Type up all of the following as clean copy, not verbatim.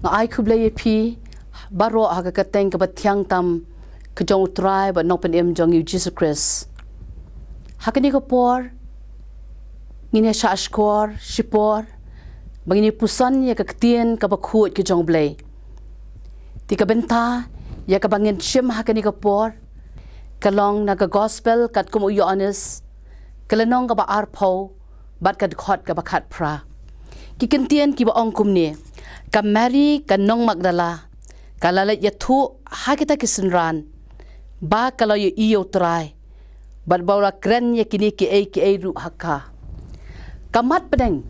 ai ku Blei baro Ka Ktien ka tiang tam ke jong Trai ba no pen jong Jesus Christ hakani ko por ngine sha skor sipor bangini pusan ya Ka Ktien ka bakhut ke jong Blei ti ka bynta ya ka bangin shim hakani ko por kalong na ka gospel kat kum Ioannis kalanong ka ba arpo bat ka khot ka bakhat pra Ki Ktien ki ba ong kum ni ka Mary ka nong Magdala kalalat ya thu ha kita kisenran ba kalau ya iyo Trai bat baula kren ya kini ki ru hakka kamat pedeng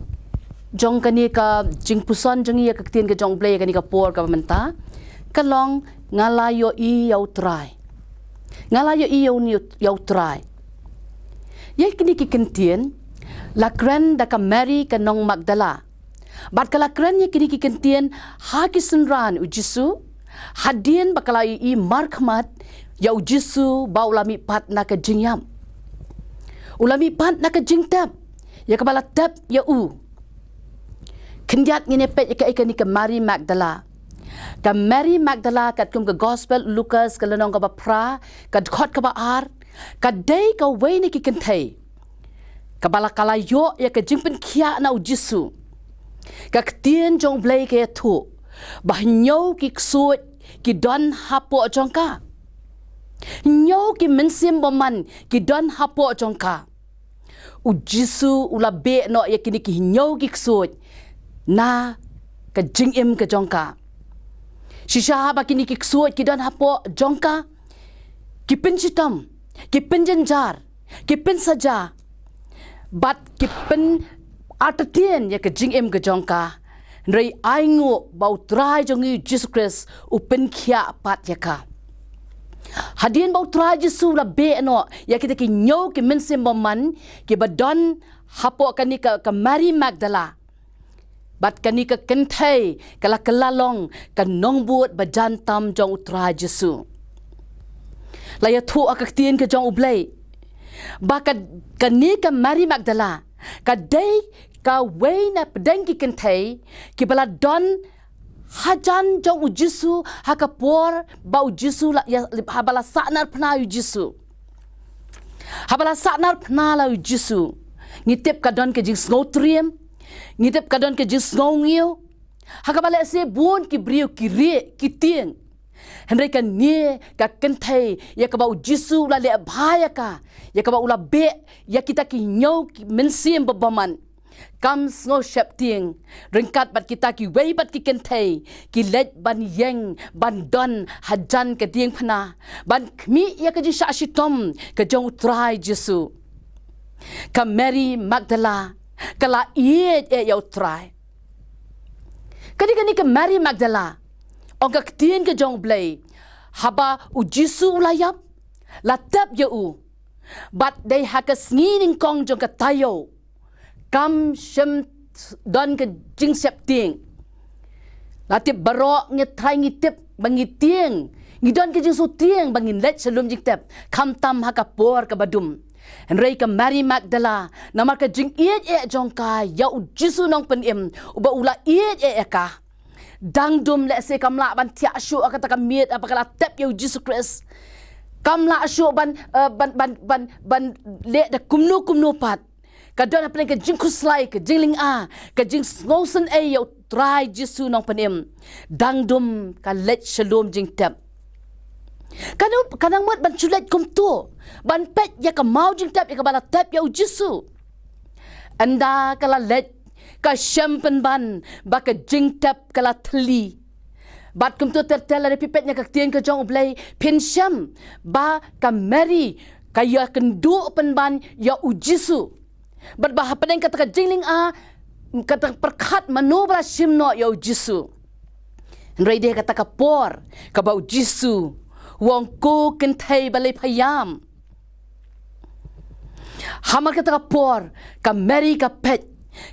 jong kani ka jingpuson jong ya Ka Ktien ka jong Blei kani ka por ka menta kalong ngalayo iyo Trai ngalayo iyo ni yo Trai ya kini Ki Ktien la kren da ka Mary ka nong Magdala bat kala kren ya kini Ki Ktien ha kisenran u Jisu hadien bakala i markmat ya u Jisu ba ulami pat na ka jingyam ulami pat na ka jingtap ya kabala tap ya u kendiat ngine pet ya ka ikani ka Mary Magdala ka Mary Magdala kat kum ka gospel Lucas ka lanong ka ba pra ka khot ka ba ar ka dei ka we ni Ki Kynthei ka bala kala yo ya ka jingpen khia na u Jisu Ka Ktien jong Blei ke thu bah nyau ki ksut ki don hapo jongka nyau ki mensim boman ki don hapo jongka u Jisu ula be no ya kini ki nyau ki ksut na ka jingim ka jongka shisha ba kini ki ksut ki don hapo jongka ki pinchitam ki pinjenjar ki pinsaja bat ki pin Atatien ya ka jingim ka jongka rei aingo bau Trai jong Jesus Christ upen khia pat ya ka hadien bau Trai Jisu la be no ya kita ki nyau ki mensim boman ki badon hapo kani ka Mary Magdala bat kani ka Kynthei kala kelalong ka nongbut bajantam jong Trai Jisu la ya thu Ka Ktien ka jong Blei ba kani ka Mary Magdala ka dei ka wei na pedeng Ki Kynthei ki bala don hajan jong u Jisu ha ka por ba u Jisu la ya habala sanar pna u Jisu habala sanar pna la u Jisu ngitip ka don ke jing snotrium ngitip ka don ke jing snongio ha ka bala se bon ki brio ki re ki tieng henry kan ni ka Kynthei ya ka ba u Jisu la le bhaya ka ya ka ba ula be ya kita ki nyau ki mensim babaman kam snow shapting ringkat bat kita ki wei bat Ki Kynthei ki let ban yeng ban don hajan ke ding phana ban khmi ya ka ji sha shitom ka jong Trai Jisu ka Mary Magdala kala ye yo Trai kani ka Mary Magdala ong Ka Ktien ka jong Blei haba u Jisu ulayap la tap ya u bat dei haka snginin kong jong ka tayo kam shem don ke jing sep ting latip barok nge Trai ngitip bangitieng ngidon ke jing su tieng bangin let selum jing tep kam tam haka por ka badum rei ka Mary Magdala namar ka jing iet jong ka ya u Jisu nong pen uba ula iet ka dang dum le se kam la ban tia shu akata kam miet apakala tep ya u Jisu Christ kam la shu ban le da kumnu pat kadon apa ke jing kuslai ke jingling ke jing snowsen yo Trai Jisu nong panem dangdum ka let shalom jing tep kanang mat ban chulet kum tu ban pet ya ka mau jing tep ya ka bala tep yo Jisu anda kala let ka champen ban ba ka jing tep kala thli bat kum tu tertela de pipet nya Ka Ktien ka jong Blei pin sham ba ka Mary ka ya kendu pen ban ya u Jisu bat bah padeng kata ka jingling kata perkhat manobra simno ya Jisu rei de kata ka por ka ba Jisu wong ko Kynthei balai phayam hamar kata ka por ka Mary ka pet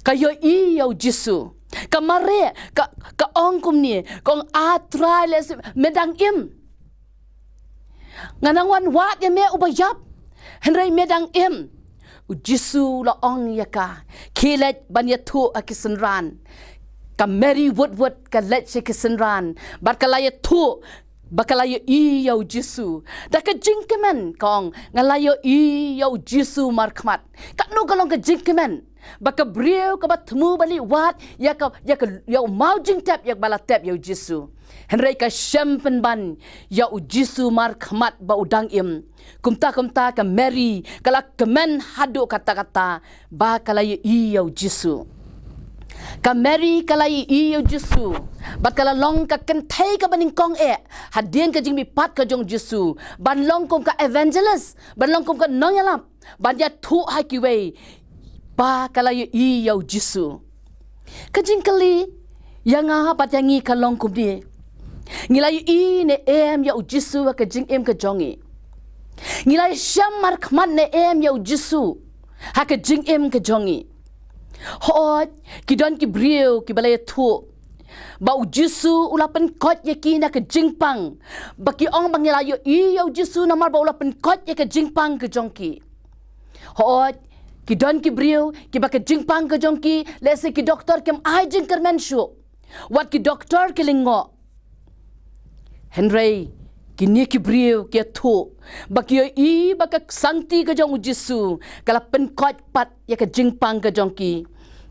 ka yo ya Jisu ka mare ka ong kum ni kong Trai les medang im nganangwan wat ya me ubayap henrei medang im u Jisu la ong yaka kilet ban ya thu akisenran ka Mary Woodward ka let si kesenran barkalaya tu bakalayo iyo Jisu da ka jingkemen kong ngalayo iyo Jisu markmat ka no galong ka jingkemen baka brio ka batmu bali wat ya mau jing tap yak bala tap yo Jisu henry ka shempen ban ya Jisu markmat ba udang im kumta ka Mary kala kemen hadu kata-kata bakalayo iyo Jisu ka Mary kalai iyo Jisu bat kala long ka Kynthei ka baning kong hadien ka jingbi pat ka jong Jisu ban long kum ka evangelist ban long kum ka nonyalam ban ya thu hai ki wei ba kalai iyo Jisu ka jing kali yang bat yangi ka long kum ni ngilai i ne ya Jisu ka jing ka jongi ngilai syam markman ne ya Jisu ha ka jing ka jongi hot kidon ki brio ki balaya tu bau Jisu ulapan kot ye ki na ke jingpang baki ong bangilayo iyo Jisu namar ba ulapan kot ye ke jingpang ke jongki hot kidon ki brio ki ba ke jingpang ke jongki lese ki doktor kem ai jingker menshu wat ki doktor ki lingo Henry kini ki brio ki tu baki i baka sangti ke jong Jisu kala pen kot pat ye ke jingpang ke jongki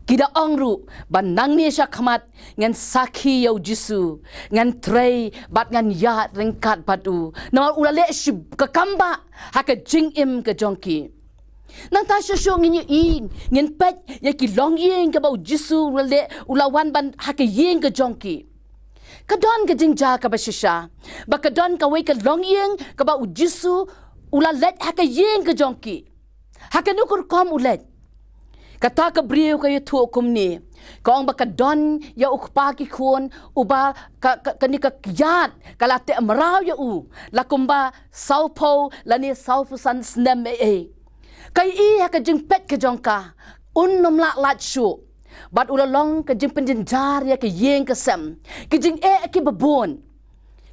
kida ongru ban nang ni sya khamat ngan sakhi yo Jisu ngan Trai bat ngan ya ringkat batu namal ulale shib ka kamba ha ka jing ka jongki nang ta syo ngin in ngin pet ya ki long yeng ka ba Jisu ulale ulawan ban ha ka yeng ka jongki kadon ka jingja ka ba shisha ba kadon ka wei ka long yeng ka ba Jisu ulalet ha ka yeng ka jongki ha ka nukur kom ulet kata ka brio ka yutu kumni kong baka don ya ukpa ki kun uba kani ka kyat kalate amraw ya lakumba saupo lani saufusan snem kai i ha ka jing pet ka jongka unnom la lat shu bat ulalong ka jing penjenjar ya ka yeng ka sem ki jing ki babon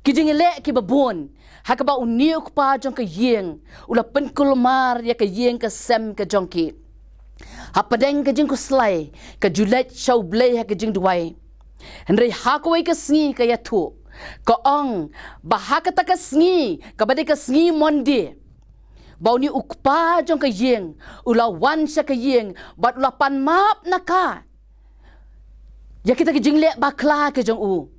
ki jing le ki babon ha ka ba uni ukpa jong ka yeng ula penkulmar ya ka yeng ka sem ka jongki hapadeng ka jing kuslai ka julet U Blei ka jingduwai henry hakoi ka sngi ka yatu ka ong bahakata ka sngi ka bade ka sngi monde bauni ukpa jong ka yeng ula wan sya ka yeng bat ula pan map naka ya kita ka jingle bakla ka jong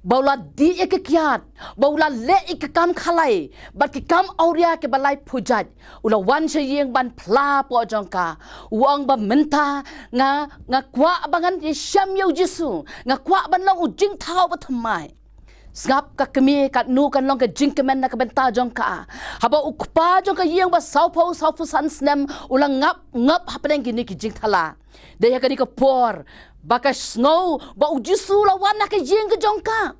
baula di ke kiat baula le ke kam khalai bat ki kam auria ke balai pujat ula wan yeng ban pla po jongka uang ba menta nga kwa bangan ye syam yo Jisu nga kwa ban long ujing thau ba thamai Sngap ka kami kat nu kan long ka jingkemen na ka benta jongka haba ukpa jongka yeng ba saupo san snem ulang ngap hapadeng gini ki jing thala de ya kani ka por baka snow ba Jisu lawan na ka yeng ka jongka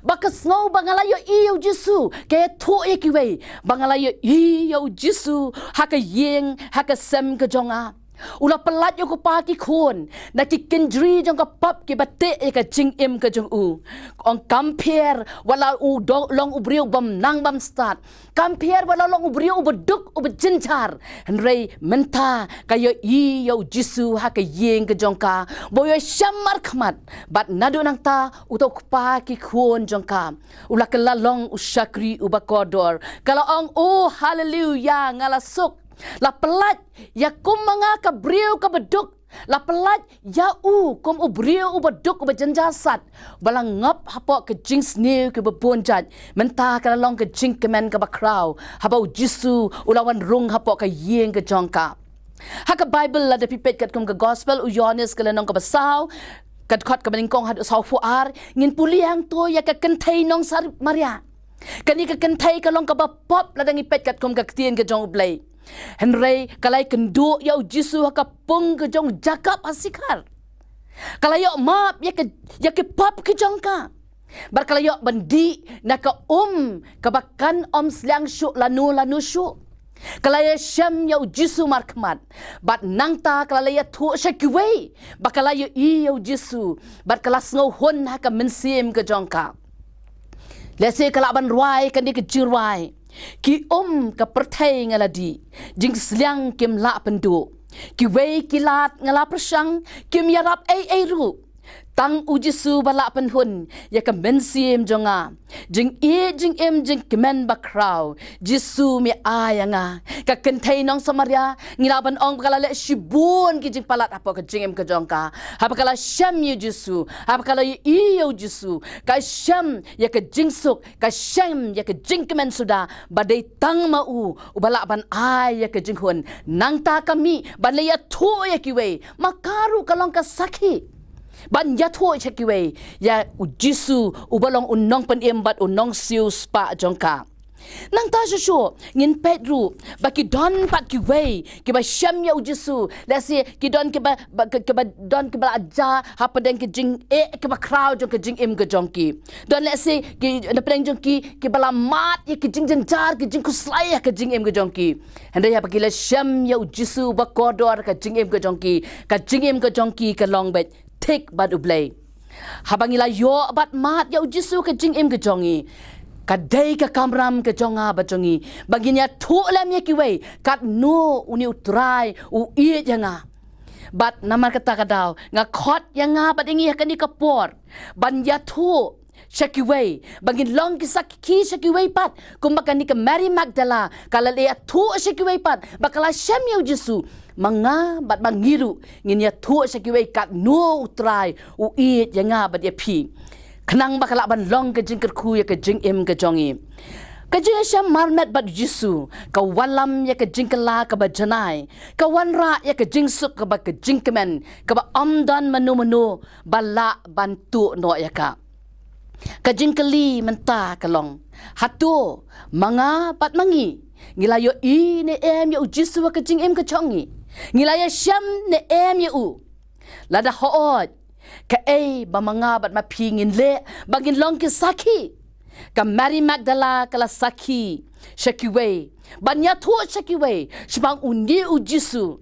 baka snow bangalayo iyo Jisu kaya tu ye kiwe bangalayo iyo Jisu haka yeng haka sem ka jonga ula pelat yo ko pa ki khon na ki kendri jong ka pap ki bate ka jing ka jong ong compare wala long ubriu bam nang bam start compare wala long ubriu ubeduk ubejinjar henry menta kayo iyo Jisu haka yeng ka jong ka boyo shamar khmat bat nadu nang ta utok pa ki khon jong ka ula kala long usyakri ubakodor kala ong hallelujah ngala suk la pelat ya kum mga kabriu ka beduk la pelat ya kum ubriu ubeduk ubejenjasat balang ngap hapo ke jing snew ke bebonjat menta ka long ke jing kemen ka bakraw haba Jisu ulawan rung hapo ka yeng ke jongka haka Bible la de pipet kat kum ka gospel Ioannis ka lanong ka basaw kat khot ka beningkong had saw fuar ngin puliang to ya ka Kynthei nong sar Maria kani ka Kynthei ka long ka bapop la dangi pet kat kum ka Ktien ka jong Blei Henry kalai kendu ya Jisu haka pung ke jong jakap asikar kalai yo map ya ke pap ke jongka bar kalai yo bandi naka kabakan sliang syu lanu syu kalai syam ya Jisu markmat bat nangta kalai ya tu shakiwe bakalai yo ya Jisu bar kalas ngau hon haka mensim ke jongka lese kalaban ruai kan di ke jirwai ki ka pertai ngaladi jing sliang kim la pendu ki wei ki lat ngala persang kim yarap ai ru tang ujisu balak penhun ya ka mensim jonga jing em jing kemen bakrau jisu mi ayanga ka kentai nong samaria ngilaban ong bakala le shibun ki jing palat apa ka jing em ka jongka ha bakala syam yu jisu ha bakala yu jisu ka syam ya ka jingsuk ka syam ya ka jing kemen suda badai tang mau balak ban ay ya ka jing hun nang ta kami ban le ya thu ya kiwe makaru kalong ka sakhi ban ya tho chekiwe ya ujisu ubalong unong penimbat unong siu spa jongka nang ta shu ngin pedru baki don pat kiwe ki ba syam ya ujisu lasi ki don ki ba don ki ba aja ha padang ki jing ki ba crowd jong ki jing im ke jongki don lasi ki na padang jongki ki bala mat ya ki jing jenjar ki jing kuslai ya ki jing im ke jongki hande ya baki la syam ya ujisu ba kodor ka jing im ke jongki ka long bet take bad U Blei habangila yo bat mat ya ujisu ke jing im ke jongi kadai ka kamram ke jonga bajongi baginya thu lam ya kiwe kat no uni utrai u i janga bat namar kata kadau nga khot yanga bat ingi hakani kapor ban ya thu shakiwe bangin long kisak ki shakiwe pat kumakani ka Mary Magdala kala le thu shakiwe pat bakala syam ya ujisu manga bat bangiru ngin ya thu shakiwe kat no utrai u i janga bat ya pi kenang bakala ban long ke jing kyrkhu ya ke jing im ke jongi ka jing syam marmet bat jisu ka wanlam ya ke jing kala ka ba janai ka wanra ya ke jing suk ka ba ke jing kemen ka ba amdan manu bala bantu no ya ka jing kali menta kalong hatu manga bat mangi ngilayo i ne em ya jisu ka jing im ke jongi ngilaya syam ne em ya u lada hoot ka ba manga bat mapingin le bagin long ki saki ka Mary Magdala kala saki shakiwe banya thu shakiwe shbang undi u jisu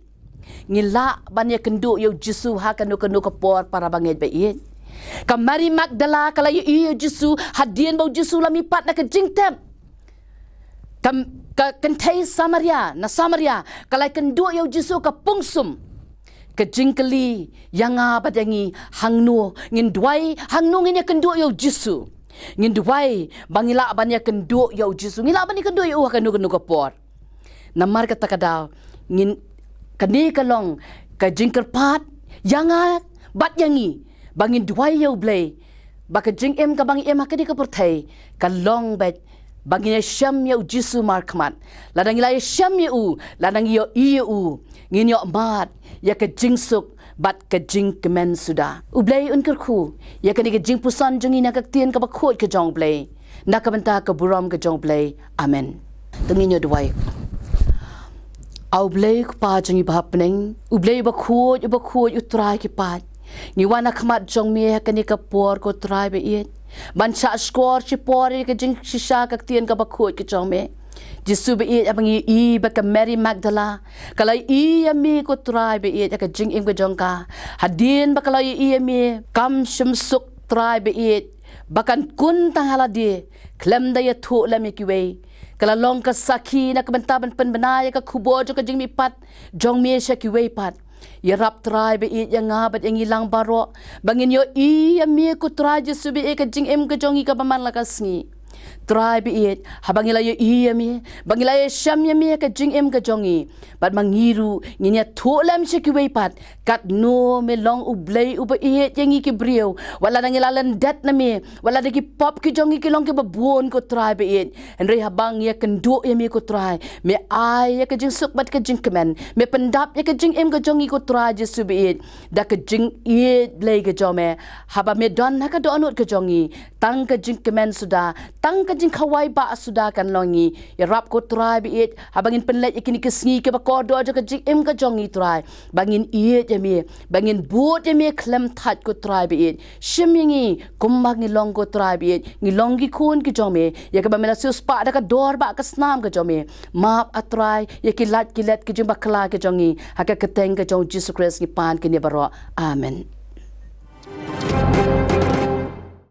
ngila banya kendu yo jisu ha kanu ka por para banget be ka Mary Magdala kala yo jisu hadien bau jisu lami pat na ka jingtem ka kentai Samaria kala kendu yo jisu ka pungsum ke jingkeli yanga badangi hangnu ngin duai hangnu ngin ya kendu yo jisu ngin duai bangila banya kendu yo jisu ngila bani kendu yo kanu ka por namar kata kadau ngin kani kalong ka jingkerpat yanga bat yangi bangin duai yo Blei baka jing em ka bangi em hakadi ka pertai ka long bet bangin syam yo jisu markmat ladang ila syam yo ladang yo ngin yo mat ya ke jingsuk bat ke jing kemen suda U Blei Un kyrkhu ya ke jingpuson jongi na Ka Ktien ka bakhot ke jong Blei na ka bynta ka buram ke jong Blei amen tengin yo duai au Blei ku pa jongi bahapneng U Blei bakhot u Trai ki pa ni wana khmat jong me ka ni ka por ko Trai be it ban cha skor chi por ke jing shisha Ka Ktien ka bakhot ke jong me jisu be it abangi i ba ka Mary Magdala kala i ami ko Trai be it ka jing im ko jongka hadin ba kala i ami kam shum suk Trai be it bakan kun tanghala di klem da ya thu lami kiwe kala long ka saki na ka banta ban pen banaya ka khubo jo ka jing mi pat jong me sha kiwe pat ya rap Trai be it ya nga bat yang ilang baro bangin yo i ami ko Trai jisu be ka jing im ko jongi ka paman la ka sngi Trai be it habangila yo iyami bangila yo syam yami ka jing em ka jongi bat mangiru nginya tholam shikiwe pat kat no me long U Blei u ba it yangi ki brio wala nangila landat na me wala dagi pop ki jongi ki long ki babon ko Trai be it andre habang ya kendo yami ko Trai me ai ya ka jing suk bat ka jing kemen me pendap ya ka jing em ka jongi ko Trai jisu be it da ka jing it Blei ka jome haba me don na ka do anut ka jongi tang ka jing kemen suda tang ka jing khawai ba suda kan longi ya rap ko Trai be it habangin penlet ikini kesngi ke ba kodo jo ka jing em ka jongi Trai bangin it yami bangin boot yami klem that ko Trai be it shimingi kumbang ni long ko Trai be it ni longi kun ki jome ya ka ba mela sus pa da ka dor ba ka snam ka jome map atrai ya ki lat ki jing bakla ka jongi ha ka keteng ka jong Jesus Christ ni pan ki ni baro amen